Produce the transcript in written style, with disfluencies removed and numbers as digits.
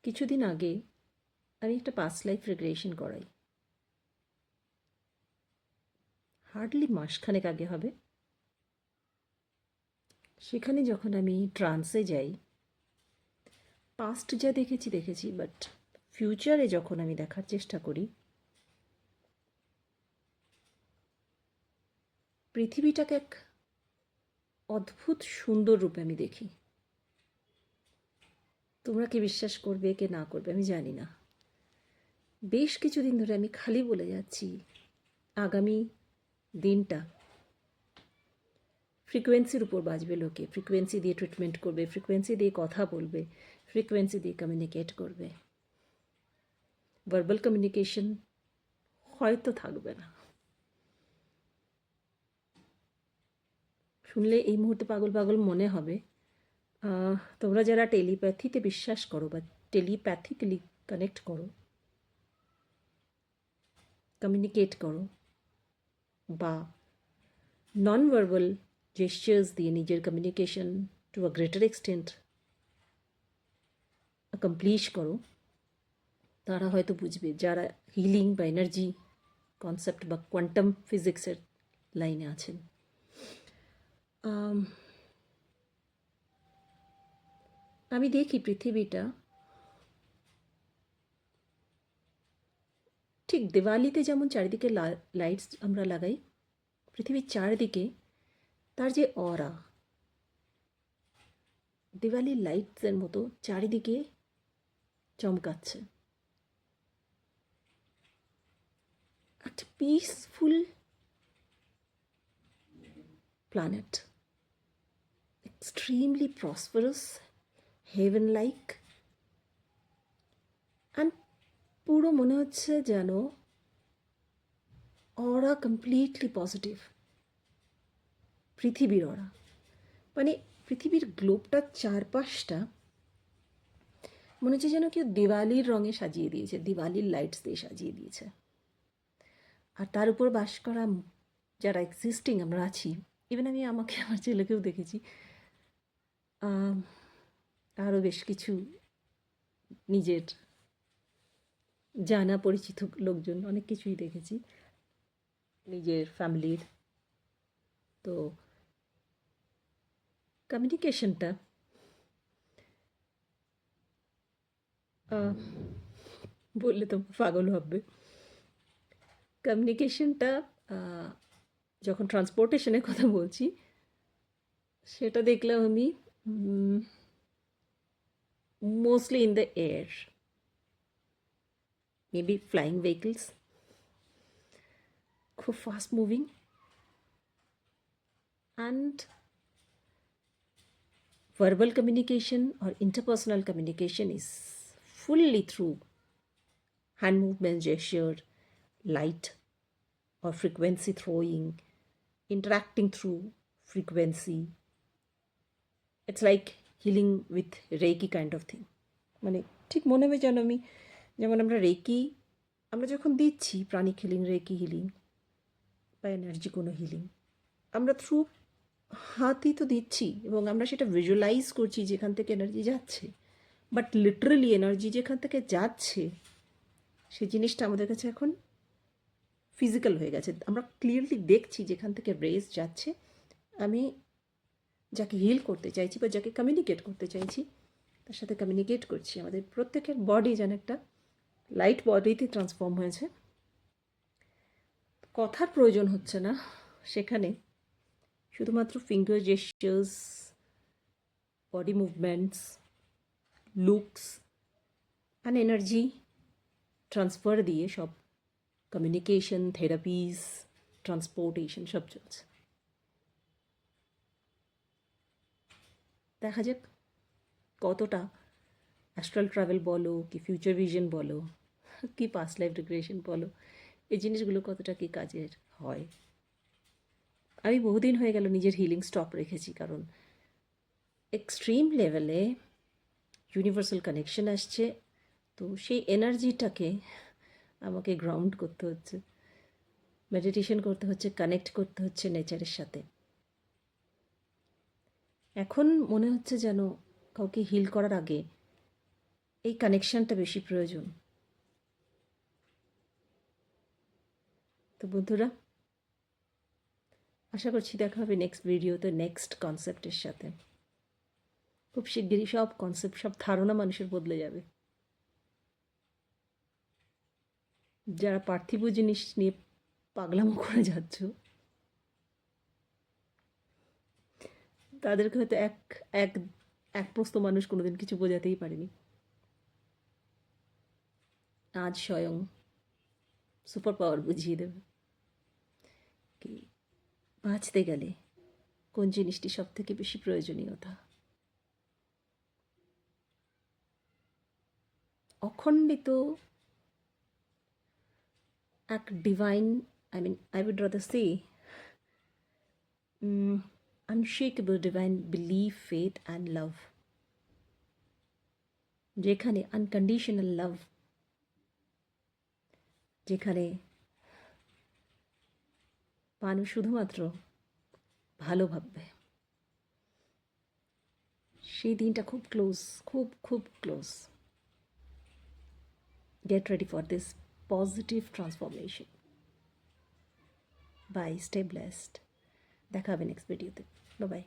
কিছুদিন আগে আমি একটা পাস্ট লাইফ রিগ্রেশন করাই। হার্ডলি মাসখানেক আগে হবে। সেখানে যখন আমি ট্রান্সে যাই, পাস্ট যা দেখেছি, বাট ফিউচারে যখন আমি দেখার চেষ্টা করি, পৃথিবীটাকে এক অদ্ভুত সুন্দর রূপে আমি দেখি। তোমরা কি বিশ্বাস করবে কে না করবে আমি জানি না। বেশ কিছুদিন ধরে আমি খালি বলে যাচ্ছি আগামী দিনটা ফ্রিকোয়েন্সির উপর বাজবে। লোকে ফ্রিকোয়েন্সি দিয়ে ট্রিটমেন্ট করবে, ফ্রিকোয়েন্সি দিয়ে কথা বলবে, ফ্রিকোয়েন্সি দিয়ে কমিউনিকেট করবে। ভার্বাল কমিউনিকেশন হয়তো থাকবে না। শুনলে এই মুহূর্তে পাগল পাগল মনে হবে। তোমরা যারা টেলিপ্যাথিতে বিশ্বাস করো বা টেলিপ্যাথিক্যালি কানেক্ট করো, কমিউনিকেট করো, বা নন ভার্বাল জেস্টার্স দিয়ে নিজের communication to a greater extent accomplish করো, তারা হয়তো বুঝবে। যারা হিলিং বা এনার্জি কনসেপ্ট বা কোয়ান্টাম ফিজিক্সের লাইনে আছেন, আমি দেখি পৃথিবীটা ঠিক দিওয়ালিতে যেমন চারিদিকে লাইটস আমরা লাগাই, পৃথিবীর চারিদিকে তার যে অরা, দিওয়ালির লাইটসের মতো চারিদিকে চমকাচ্ছে। একটা peaceful planet, extremely prosperous, heaven like, and পুরো মনে হচ্ছে যেন অরা কমপ্লিটলি পজিটিভ। পৃথিবীর অরা মানে পৃথিবীর গ্লোবটার চারপাশটা মনে হচ্ছে যেন কেউ দিওয়ালির রঙে সাজিয়ে দিয়েছে, দিওয়ালির লাইটস দিয়ে সাজিয়ে দিয়েছে। আর তার উপর বাস করা যারা এক্সিস্টিং আমরা আছি, ইভেন আমি আমাকে আমার ছেলেকেও দেখেছি, আরও বেশ কিছু নিজের জানা পরিচিত লোকজন, অনেক কিছুই দেখেছি নিজের ফ্যামিলির। তো কমিউনিকেশনটা বললে তো পাগল হবে। কমিউনিকেশনটা যখন ট্রান্সপোর্টেশনের কথা বলছি, সেটা দেখলাম আমি mostly in the air, maybe flying vehicles, খুব fast moving, and verbal communication or interpersonal communication is fully through hand movement, gesture, light or frequency throwing, interacting through frequency. It's like healing with Reiki kind of thing. মানে ঠিক মনে হবে যেন আমি, যেমন আমরা reiki আমরা যখন দিচ্ছি, প্রাণিক হিলিং, রেকি হিলিং বা এনার্জি কোনো হিলিং, আমরা থ্রু হাতই তো দিচ্ছি এবং আমরা সেটা ভিজুয়ালাইজ করছি যেখান থেকে এনার্জি যাচ্ছে। বাট লিটারালি এনার্জি যেখান থেকে যাচ্ছে সেই জিনিসটা আমাদের কাছে এখন ফিজিক্যাল হয়ে গেছে। আমরা ক্লিয়ারলি দেখছি যেখান থেকে রেজ যাচ্ছে। আমি যাকে হিল করতে চাইছি বা যাকে কমিউনিকেট করতে চাইছি তার সাথে কমিউনিকেট করছি। আমাদের প্রত্যেকের বডি যেন একটা লাইট বডিতে ট্রান্সফর্ম হয়েছে। কথার প্রয়োজন হচ্ছে না সেখানে, শুধুমাত্র finger gestures, body movements, looks and energy transfer দিয়ে সব কমিউনিকেশন, থেরাপিস, ট্রান্সপোর্টেশন সব চলছে। দেখা যাক কতটা অ্যাস্ট্রাল ট্রাভেল বলো, কি ফিউচার ভিশন বলো, কি পাস্ট লাইফ রিগ্রেশন বলো, এই জিনিসগুলো কতটা কি কাজের হয়। আমি বহুদিন হয়ে গেল নিজের হিলিং স্টপ রেখেছি, কারণ এক্সট্রিম লেভেলে ইউনিভার্সাল কানেকশন আসছে। তো সেই এনার্জিটাকে আমাকে গ্রাউন্ড করতে হচ্ছে, মেডিটেশন করতে হচ্ছে, কানেক্ট করতে হচ্ছে নেচারের সাথে। এখন মনে হচ্ছে যেন কাউকে হিল করার আগে এই কানেকশানটা বেশি প্রয়োজন। তো বন্ধুরা, আশা করছি দেখা হবে নেক্সট ভিডিওতে নেক্সট কনসেপ্টের সাথে। খুব শিগগিরই সব কনসেপ্ট, সব ধারণা মানুষের বদলে যাবে। যারা পার্থিব জিনিস নিয়ে পাগলামো করে যাচ্ছ, তাদেরকে হয়তো এক এক এক প্রস্ত মানুষ কোনোদিন কিছু বোঝাতেই পারেনি। আজ স্বয়ং সুপার পাওয়ার বুঝিয়ে দেবে কি বাঁচতে গেলে কোন জিনিসটি সব থেকে বেশি প্রয়োজনীয়তা। অখণ্ডিত এক divine, I would rather say unshakable divine belief, faith and love, যেখানে আনকন্ডিশনাল লাভ, যেখানে মানুষ শুধুমাত্র ভালো ভাববে, সেই দিনটা খুব ক্লোজ, খুব খুব close. Get ready for this positive transformation. Bye, stay blessed. দেখা হবে নেক্সট ভিডিওতে। Bye bye.